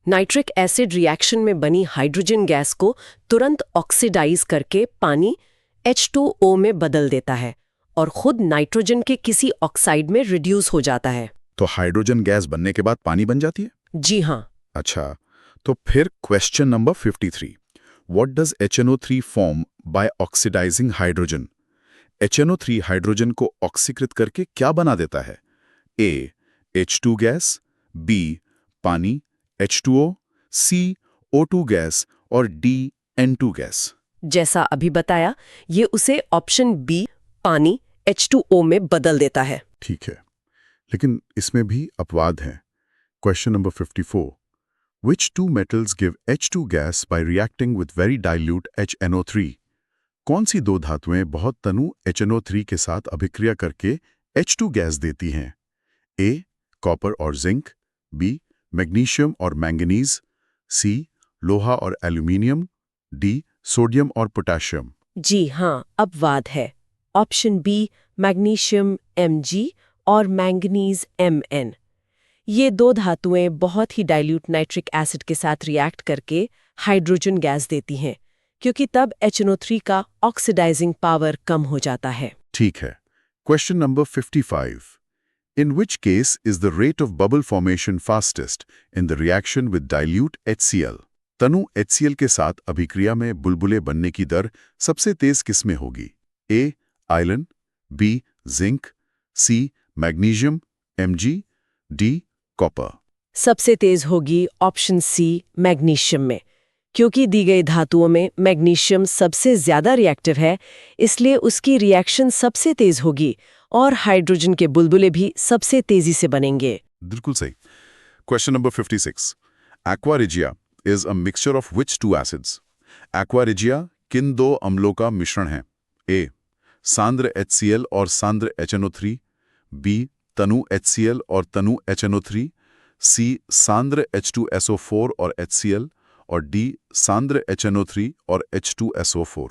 नाइट्रिक एसिड रिएक्शन में बनी हाइड्रोजन गैस को तुरंत ऑक्सीडाइज करके पानी H2O में बदल देता है और खुद नाइट्रोजन के किसी ऑक्साइड में रिड्यूस हो जाता है। तो हाइड्रोजन गैस बनने के बाद पानी बन जाती है? जी हाँ। अच्छा, तो फिर question number 53। What does HNO3 form by oxidizing hydrogen? HNO3 hydrogen को ऑक्सीकृत करके क्या बना देता है? ए H2 गैस, बी पानी H2O, सी O2 गैस और डी N2 गैस। जैसा अभी बताया, ये उसे ऑप्शन बी पानी H2O में बदल देता है। ठीक है, लेकिन इसमें भी अपवाद हैं। Question number 54। Which two metals give H2 gas by reacting with very dilute HNO3? कौन सी दो धातुएं बहुत तनु HNO3 के साथ अभिक्रिया करके H2 गैस देती हैं? ए कॉपर और जिंक, बी मैग्नीशियम और मैंगनीज, सी लोहा और एल्यूमिनियम, डी सोडियम और पोटेशियम। जी हाँ, अपवाद है। ऑप्शन बी मैग्नीशियम Mg और मैंगनीज Mn। ये दो धातुएं बहुत ही डाइल्यूट नाइट्रिक एसिड के साथ रिएक्ट करके हाइड्रोजन गैस देती हैं, क्योंकि तब HNO3 का ऑक्सीडाइजिंग पावर कम हो जाता है। ठीक है। Question number 55। In which case is the rate of bubble formation fastest in the reaction with dilute HCl? Tanu HCl के साथ अभिक्रिया में बुलबुले बनने की दर सबसे तेज किस में होगी? A iron, B zinc, C magnesium Mg, D copper. सबसे तेज होगी ऑप्शन सी मैग्नीशियम में, क्योंकि दी गई धातुओं में मैग्नीशियम सबसे ज्यादा रिएक्टिव है, इसलिए उसकी रिएक्शन सबसे तेज होगी और हाइड्रोजन के बुलबुले भी सबसे तेजी से बनेंगे। बिल्कुल सही। Question number 56। Aqua regia is a mixture of which two acids? Aqua regia किन दो अम्लों का मिश्रण है? ए सांद्र HCl और सांद्र HNO3, बी तनु HCl और तनु HNO3, सी सांद्र H2SO4 और HCl और डी सांद्र HNO3 और H2SO4।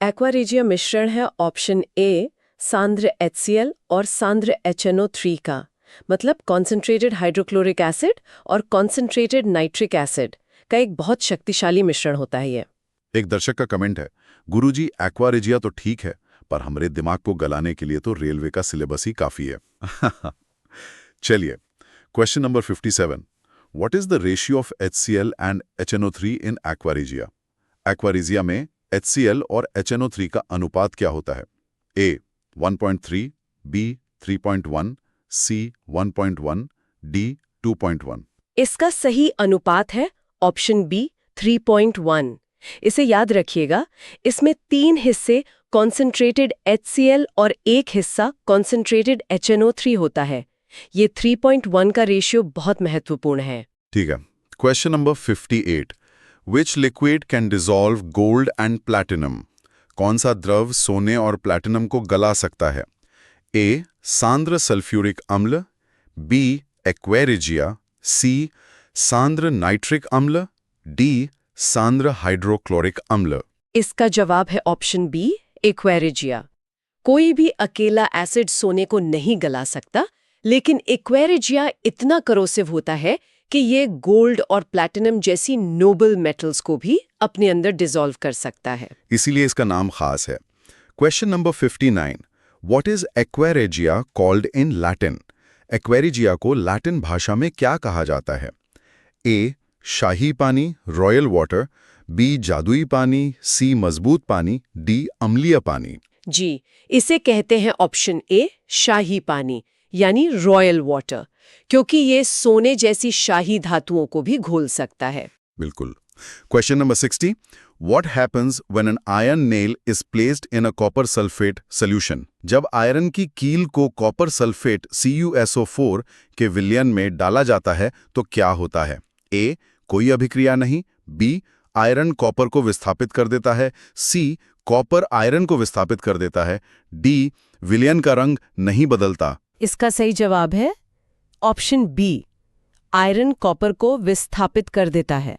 एक्वा रेजिया मिश्रण है ऑप्शन ए सांद्र HCl और सांद्र HNO3 का, मतलब कॉन्सेंट्रेटेड हाइड्रोक्लोरिक एसिड और कॉन्सेंट्रेटेड नाइट्रिक एसिड का एक बहुत शक्तिशाली मिश्रण होता है ये। एक दर्शक का कमेंट है, गुरुजी एक्वा रेजिया तो ठीक है, पर हमारे दिमाग को गलाने के लिए तो रेलवे का सिलेबस ही काफी है। चलिए, question number 57। What is the ratio of HCl and HNO3 in aqua regia? Aqua regia में HCl और HNO3 का अनुपात क्या होता है? ए 1.3, बी 3.1, सी 1.1, डी 2.1। इसका सही अनुपात है ऑप्शन बी 3.1। इसे याद रखिएगा, इसमें 3 हिस्से कॉन्सेंट्रेटेड HCl और 1 हिस्सा कॉन्सेंट्रेटेड HNO3 होता है। ये 3.1 का रेशियो बहुत महत्वपूर्ण है। ठीक है। Question number 58। Which liquid can dissolve gold and platinum? कौन सा द्रव सोने और प्लैटिनम को गला सकता है? ए सांद्र सल्फ्यूरिक अम्ल, बी एक्वा रेजिया, सी सांद्र नाइट्रिक अम्ल, डी सांद्र हाइड्रोक्लोरिक अम्ल। इसका जवाब है ऑप्शन बी एक्वा रेजिया। कोई भी अकेला एसिड सोने को नहीं गला सकता, लेकिन एक्वेरिजिया इतना करोसिव होता है कि ये गोल्ड और प्लैटिनम जैसी नोबल मेटल्स को भी अपने अंदर डिसॉल्व कर सकता है। इसीलिए इसका नाम खास है। Question number 59। What is aqua regia called in Latin? Aqua regia को लैटिन भाषा में क्या कहा जाता है? ए शाही पानी, रॉयल वाटर, बी जादुई पानी, सी मजबूत पानी, डी अम्लीय पानी। जी, इसे कहते हैं ऑप्शन ए शाही पानी यानी रॉयल वाटर, क्योंकि ये सोने जैसी शाही धातुओं को भी घोल सकता है। बिल्कुल। Question number 60। What happens when an iron nail is placed in a copper sulfate solution? जब आयरन की कील को कॉपर सल्फेट CuSO4 के विलयन में डाला जाता है तो क्या होता है? ए कोई अभिक्रिया नहीं, बी आयरन कॉपर को विस्थापित कर देता है, सी कॉपर आयरन को विस्थापित कर देता है, डी विलयन का रंग नहीं बदलता। इसका सही जवाब है ऑप्शन बी, आयरन कॉपर को विस्थापित कर देता है।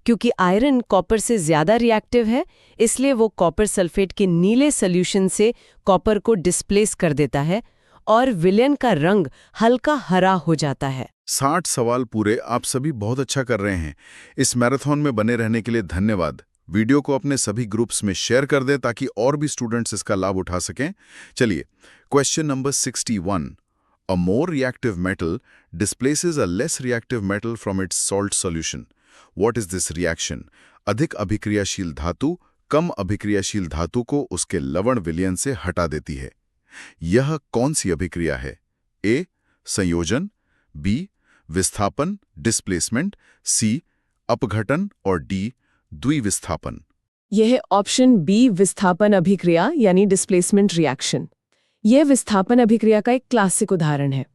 क्योंकि आयरन कॉपर से ज्यादा रिएक्टिव है, इसलिए वो कॉपर सल्फेट के नीले सॉल्यूशन से कॉपर को डिस्प्लेस कर देता है और विलयन का रंग हल्का हरा हो जाता है। 60 सवाल पूरे। आप सभी बहुत अच्छा कर रहे हैं। इस मैराथन में बने रहने के लिए धन्यवाद। वीडियो को अपने सभी ग्रुप्स में शेयर कर दें ताकि और भी स्टूडेंट्स इसका लाभ उठा सकें। चलिए, question number 61। A more reactive metal displaces a less reactive metal from its salt solution. What is this reaction? अधिक अभिक्रियाशील धातु कम अभिक्रियाशील धातु को उसके लवण विलयन से हटा देती है। यह कौन सी अभिक्रिया है? ए संयोजन, बी विस्थापन डिस्प्लेसमेंट, सी अपघटन और डी द्विविस्थापन। यह है ऑप्शन बी विस्थापन अभिक्रिया यानी डिस्प्लेसमेंट रिएक्शन। यह विस्थापन अभिक्रिया का एक क्लासिक उदाहरण है।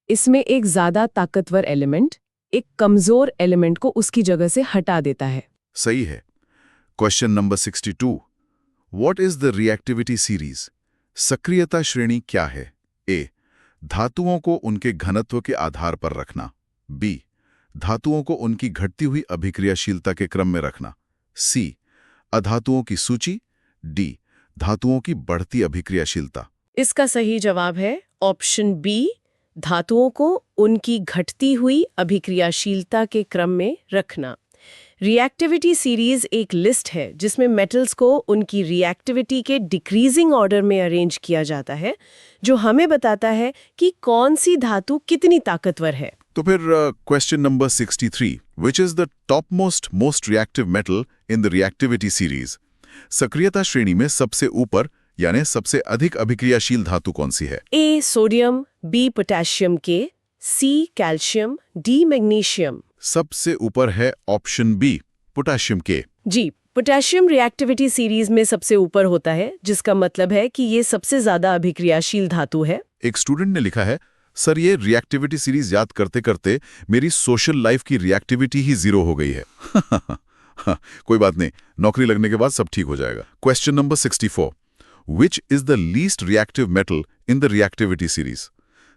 इसमें एक ज्यादा ताकतवर एलिमेंट एक कमजोर एलिमेंट को उसकी जगह से हटा देता है। सही है। Question number 62। What is the reactivity series? सक्रियता श्रेणी क्या है? ए धातुओं को उनके घनत्व के आधार पर रखना, बी धातुओं को उनकी घटती हुई अभिक्रियाशीलता के क्रम में रखना, सी अधातुओं की सूची, डी धातुओं की बढ़ती अभिक्रियाशीलता। इसका सही जवाब है ऑप्शन बी, धातुओं को उनकी घटती हुई अभिक्रियाशीलता के क्रम में रखना। रिएक्टिविटी सीरीज एक लिस्ट है जिसमें मेटल्स को उनकी रिएक्टिविटी के डिक्रीजिंग ऑर्डर में अरेंज किया जाता है, जो हमें बताता है कि कौन सी धातु कितनी ताकतवर है। तो फिर question number 63। Which is the top most reactive metal in the reactivity series? सक्रियता श्रेणी में सबसे ऊपर यानी सबसे अधिक अभिक्रियाशील धातु कौन सी है? ए सोडियम, बी पोटेशियम के, सी कैल्शियम, डी मैग्नीशियम। सबसे ऊपर है ऑप्शन बी पोटेशियम के। जी, पोटेशियम रिएक्टिविटी सीरीज में सबसे ऊपर होता है, जिसका मतलब है कि ये सबसे ज्यादा अभिक्रियाशील धातु है। एक स्टूडेंट ने लिखा है, सर ये रिएक्टिविटी सीरीज याद करते करते मेरी सोशल लाइफ की रिएक्टिविटी ही जीरो हो गई है। कोई बात नहीं, नौकरी लगने के बाद सब ठीक हो जाएगा। Question number 64। Which is the least reactive metal in the reactivity series?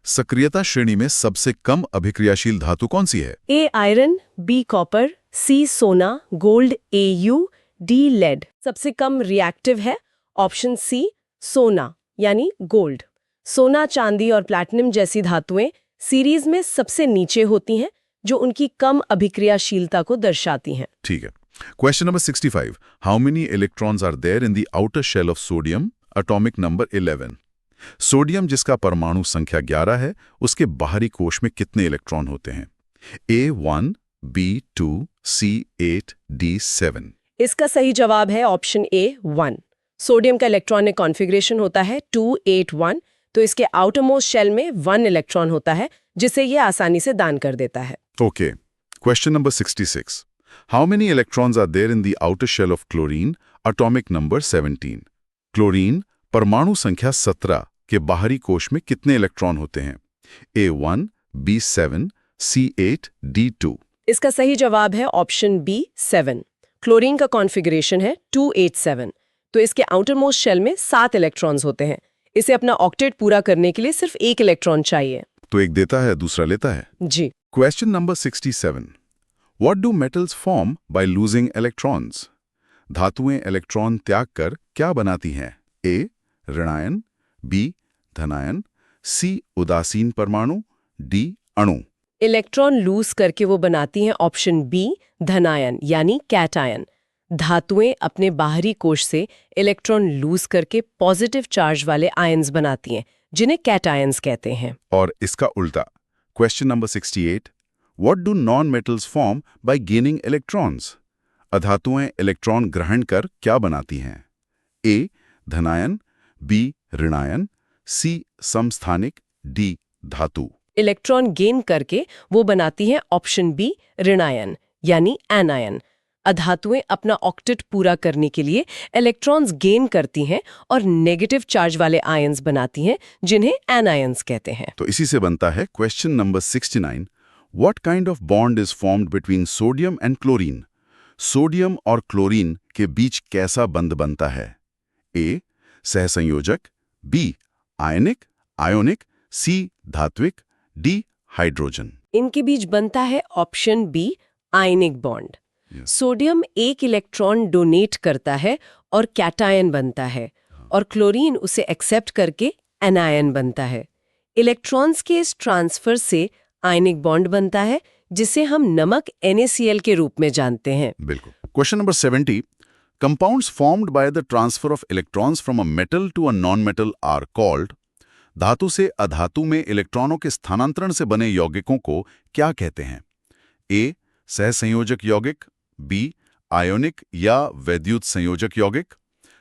सक्रियता श्रेणी में सबसे कम अभिक्रियाशील धातु कौन सी है? ए आयरन, बी कॉपर, सी सोना, गोल्ड, Au, डी लेड। सबसे कम रिएक्टिव है ऑप्शन सी सोना यानी गोल्ड। सोना, चांदी और प्लैटिनम जैसी धातुएं सीरीज में सबसे नीचे होती हैं, जो उनकी कम अभिक्रियाशीलता को दर्शाती हैं। ठीक है। Question number 65। How many electrons are there in the outer shell of sodium? Atomic number 11। Sodium जिसका परमाणु संख्या 11 है, उसके बाहरी कोश में कितने इलेक्ट्रॉन होते हैं? A1, B2, C8, D7। इसका सही जवाब है ऑप्शन ए 1। सोडियम का इलेक्ट्रॉनिक कॉन्फ़िगरेशन होता है 281, तो इसके आउटर मोस्ट शेल में 1 इलेक्ट्रॉन होता है, जिसे ये आसानी से दान कर देता है। Okay. Question number 66। How many electrons are there in the outer shell of chlorine? Atomic number 17। Chlorine परमाणु संख्या 17 के बाहरी कोश में कितने इलेक्ट्रॉन होते हैं? A1, B7, C8, D2। इसका सही जवाब है ऑप्शन बी 7। क्लोरीन का कॉन्फ़िगरेशन है 287, तो इसके आउटर मोस्ट शेल में 7 इलेक्ट्रॉन्स होते हैं। इसे अपना ऑक्टेट पूरा करने के लिए सिर्फ 1 इलेक्ट्रॉन चाहिए। तो एक देता है, दूसरा लेता है। जी। Question number 67। What do metals form by losing electrons? धातुएं इलेक्ट्रॉन त्याग कर क्या बनाती हैं? ए ऋणायन, बी धनायन, सी उदासीन परमाणु, डी अणु। इलेक्ट्रॉन लूज करके वो बनाती हैं ऑप्शन बी धनायन यानी कैटायन। धातुएं अपने बाहरी कोश से इलेक्ट्रॉन लूज करके पॉजिटिव चार्ज वाले आयंस बनाती हैं जिन्हें कैटायंस कहते हैं। और इसका उल्टा, question number 68, what do non metals form by gaining electrons? अधातुएं इलेक्ट्रॉन ग्रहण कर क्या बनाती हैं? ए धनायन, बी ऋणायन, सी समस्थानिक, डी धातु। इलेक्ट्रॉन गेन करके वो बनाती हैं ऑप्शन बी ऋणायन यानी एनायन। अधातुएं अपना ऑक्टेट पूरा करने के लिए इलेक्ट्रॉन्स गेन करती हैं और नेगेटिव चार्ज वाले आयंस बनाती हैं जिन्हें एनायंस कहते हैं। तो इसी से बनता है question number 69, what kind of bond is formed between sodium and chlorine? Sodium और क्लोरीन के बीच कैसा बंध बनता है? ए सहसंयोजक, बी आयनिक आयोनिक, सी धात्विक, डी हाइड्रोजन। इनके बीच बनता है option B ionic bond. Sodium एक इलेक्ट्रॉन डोनेट करता है और कैटायन बनता है और क्लोरीन उसे एक्सेप्ट करके एनायन बनता है। इलेक्ट्रॉन्स के इस ट्रांसफर से आयनिक बॉन्ड बनता है जिसे हम नमक NaCl के रूप में जानते हैं। बिल्कुल। Question number 70, compounds formed by the transfer of electrons from a metal to a non metal are called. धातु से अधातु में इलेक्ट्रॉनों के स्थानांतरण से बने यौगिकों को क्या कहते हैं? ए सहसंयोजक यौगिक, बी आयोनिक या वैद्युत संयोजक यौगिक,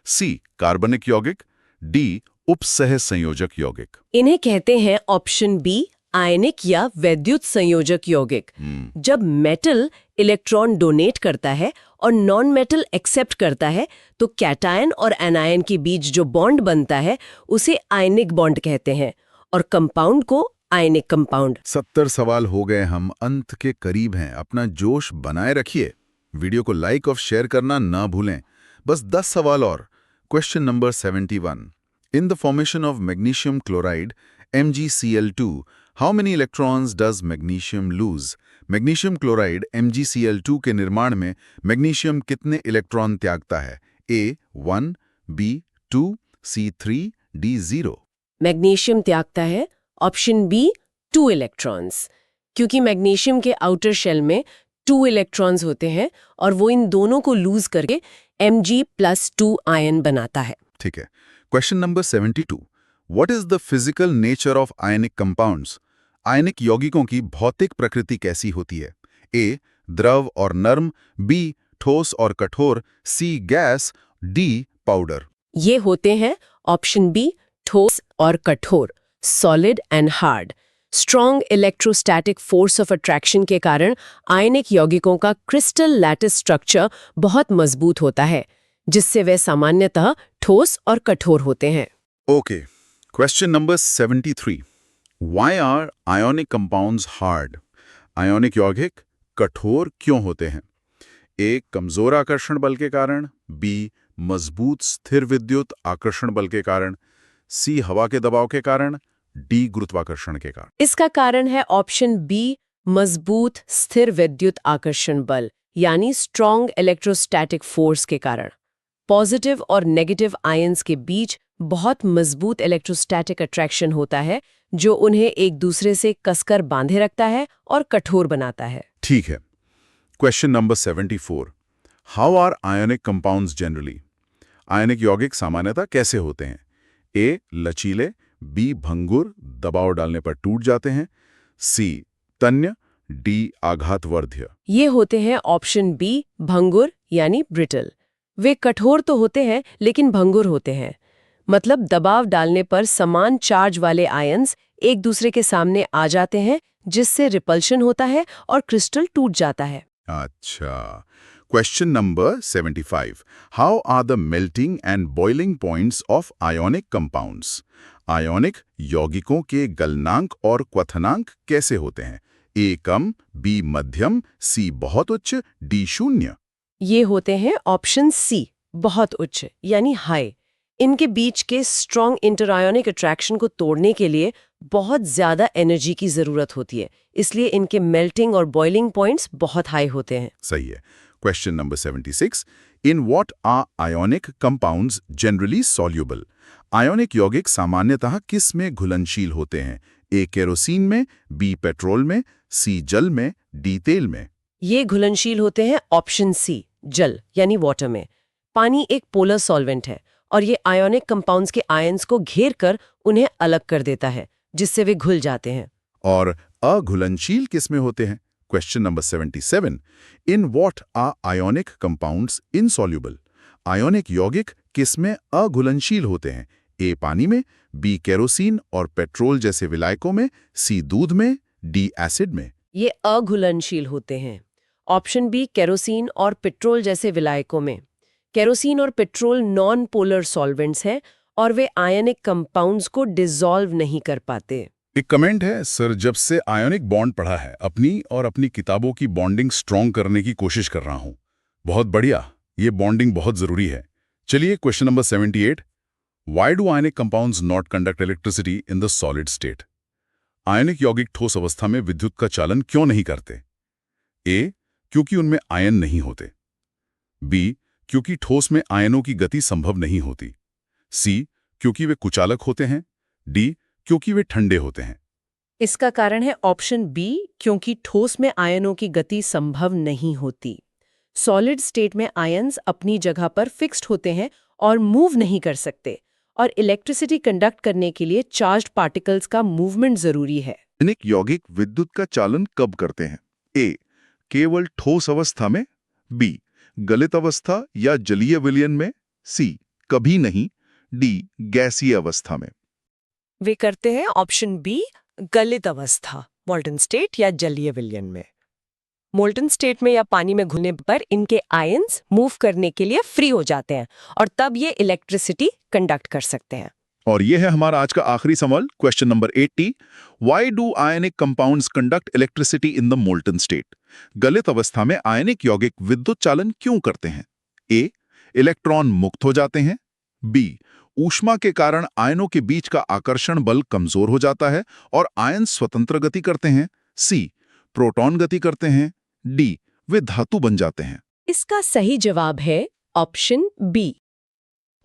सी कार्बनिक यौगिक, डी उपसह संयोजक यौगिक। इन्हें कहते हैं ऑप्शन बी आयनिक या वैद्युत संयोजक यौगिक। जब मेटल इलेक्ट्रॉन डोनेट करता है और नॉन मेटल एक्सेप्ट करता है तो कैटायन और एनायन के बीच जो बॉन्ड बनता है उसे आयनिक बॉन्ड कहते हैं और कंपाउंड को आयनिक कंपाउंड। 70 सवाल हो गए, हम अंत के करीब हैं। अपना जोश बनाए रखिए, वीडियो को लाइक और शेयर करना ना भूलें। बस 10 सवाल और। Question number 71, in the formation of magnesium chloride MgCl2, how many electrons does magnesium lose? Magnesium chloride MgCl2 के निर्माण में मैग्नीशियम कितने इलेक्ट्रॉन त्यागता है? A 1, B 2, C 3, D 0। Magnesium त्यागता है ऑप्शन बी 2 इलेक्ट्रॉन्स, क्योंकि मैग्नीशियम के आउटर शेल में 2 electrons होते हैं और वो इन दोनों को लूज करके Mg+2 आयन बनाता है। ठीक है। Question number 72, what is the physical nature of ionic compounds? Ionic यौगिकों की भौतिक प्रकृति कैसी होती है? ए द्रव और नर्म, बी ठोस और कठोर, सी गैस, डी पाउडर। ये होते हैं ऑप्शन बी ठोस और कठोर, solid and hard. Strong electrostatic force of attraction के कारण आयनिक यौगिकों का क्रिस्टल लैटिस स्ट्रक्चर बहुत मजबूत होता है, जिससे वे सामान्यतः ठोस और कठोर होते हैं। Okay. Question number 73, why are ionic compounds hard? Ionic यौगिक कठोर क्यों होते हैं? ए कमजोर आकर्षण बल के कारण, बी मजबूत स्थिर विद्युत आकर्षण बल के कारण, सी हवा के दबाव के कारण, डी गुरुत्वाकर्षण के कारण। इसका कारण है ऑप्शन बी मजबूत स्थिर विद्युत आकर्षण बल यानी स्ट्रॉन्ग इलेक्ट्रोस्टैटिक फोर्स के कारण। पॉजिटिव और नेगेटिव आयंस के बीच बहुत मजबूत इलेक्ट्रोस्टैटिक अट्रैक्शन होता है जो उन्हें एक दूसरे से कसकर बांधे रखता है और कठोर बनाता है। ठीक है। Question number 74, how are ionic compounds generally? Ionic यौगिक सामान्यतः कैसे होते हैं? ए लचीले, बी भंगुर, दबाव डालने पर टूट जाते हैं, सी तन्य, डी आघातवर्ध्य। ये होते हैं ऑप्शन बी भंगुर यानी ब्रिटल। वे कठोर तो होते हैं लेकिन भंगुर होते हैं, मतलब दबाव डालने पर समान चार्ज वाले आयंस एक दूसरे के सामने आ जाते हैं जिससे रिपल्शन होता है और क्रिस्टल टूट जाता है। अच्छा। Question number 75, how are the melting and boiling points of ionic compounds? Ionic यौगिकों के गलनांक और क्वथनांक कैसे होते हैं? ए कम, बी मध्यम, सी बहुत उच्च, डी शून्य। ये होते हैं ऑप्शन सी बहुत उच्च यानी हाई। इनके बीच के स्ट्रॉन्ग इंटरआयोनिक अट्रैक्शन को तोड़ने के लिए बहुत ज्यादा एनर्जी की जरूरत होती है, इसलिए इनके मेल्टिंग और बॉइलिंग पॉइंट्स बहुत हाई होते हैं। सही है। Question number 76, in what are ionic compounds generally soluble? Ionic यौगिक सामान्यतः किस में घुलनशील होते हैं? ए केरोसिन में, बी पेट्रोल में, सी जल में, डी तेल में। ये घुलनशील होते हैं ऑप्शन सी, जल यानी वाटर में। पानी एक पोलर सॉल्वेंट है और ये आयोनिक कंपाउंड्स के आयंस को घेर कर उन्हें अलग कर देता है, जिससे वे घुल जाते हैं। और अघुलनशील किस में होते हैं? Question number 77। In what are ionic compounds insoluble? Ionic यौगिक किस में अघुलनशील होते हैं? ए पानी में, बी केरोसिन और पेट्रोल जैसे विलायकों में, सी दूध में, डी एसिड में। ये अघुलनशील होते हैं। ऑप्शन बी, केरोसिन और पेट्रोल जैसे विलायकों में। केरोसिन और पेट्रोल नॉन पोलर सॉल्वेंट्स हैं और वे आयनिक कंपाउंड्स को डिसॉल्व नहीं कर पाते। एक कमेंट है, सर जब से आयोनिक बॉन्ड पढ़ा है अपनी और अपनी किताबों की बॉन्डिंग स्ट्रॉन्ग करने की कोशिश कर रहा हूं। बहुत बढ़िया, ये बॉन्डिंग बहुत जरूरी है। चलिए question number 78। Why do ionic compounds not conduct electricity in the solid state? Ionic यौगिक ठोस अवस्था में विद्युत का चालन क्यों नहीं करते? ए, क्योंकि उनमें आयन नहीं होते। बी, क्योंकि ठोस में आयनों की गति संभव नहीं होती। सी, क्योंकि वे कुचालक होते हैं। डी, क्योंकि वे ठंडे होते हैं। इसका कारण है ऑप्शन बी, क्योंकि ठोस में आयनों की गति संभव नहीं होती। सॉलिड स्टेट में आयन्स अपनी जगह पर फिक्स्ड होते हैं और मूव नहीं कर सकते, और इलेक्ट्रिसिटी कंडक्ट करने के लिए चार्ज्ड पार्टिकल्स का मूवमेंट जरूरी है। आयनिक यौगिक विद्युत का चालन कब करते हैं? ए, केवल ठोस अवस्था में। बी, गलित अवस्था या जलीय विलयन में। सी, कभी नहीं। डी, गैसीय अवस्था में। वे करते हैं ऑप्शन बी, गलित अवस्था, मोल्टन स्टेट या जलीय विलयन में। मोल्टन स्टेट में या पानी में घुलने पर इनके आयन्स मूव करने के लिए फ्री हो जाते हैं और तब ये इलेक्ट्रिसिटी कंडक्ट कर सकते हैं। और ये है हमारा आज का आखिरी सवाल, question number 80। Why do ionic compounds conduct electricity in the molten state? गलित अवस्था में आयनिक यौगिक विद्युत चालन क्यों करते हैं? ए, इलेक्ट्रॉन मुक्त हो जाते हैं। बी, ऊष्मा के कारण आयनों के बीच का आकर्षण बल कमजोर हो जाता है और आयन स्वतंत्र गति करते हैं। सी, प्रोटॉन गति करते हैं। डी, वे धातु बन जाते हैं। इसका सही जवाब है ऑप्शन बी।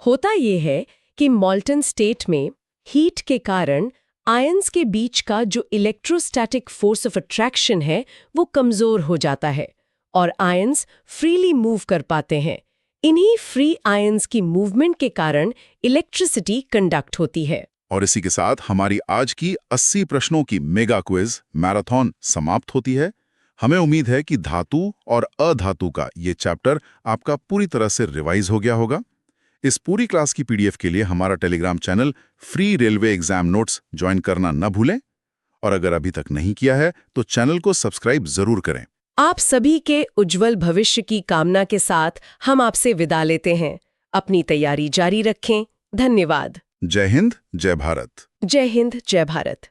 होता यह है कि मोल्टन स्टेट में हीट के कारण आयन्स के बीच का जो इलेक्ट्रोस्टैटिक फोर्स ऑफ अट्रैक्शन है वो कमजोर हो जाता है और आयन्स फ्रीली मूव कर पाते हैं। इन्हीं फ्री आयन्स की मूवमेंट के कारण इलेक्ट्रिसिटी कंडक्ट होती है। और इसी के साथ हमारी आज की 80 प्रश्नों की मेगा क्विज मैराथन समाप्त होती है। हमें उम्मीद है कि धातु और अधातु का ये चैप्टर आपका पूरी तरह से रिवाइज हो गया होगा। इस पूरी क्लास की पीडीएफ के लिए हमारा Telegram channel free railway exam notes join करना न भूलें, और अगर अभी तक नहीं किया है तो चैनल को सब्सक्राइब जरूर करें। आप सभी के उज्जवल भविष्य की कामना के साथ हम आपसे विदा लेते हैं। अपनी तैयारी जारी रखें। धन्यवाद। जय हिंद, जय भारत। जय हिंद, जय भारत।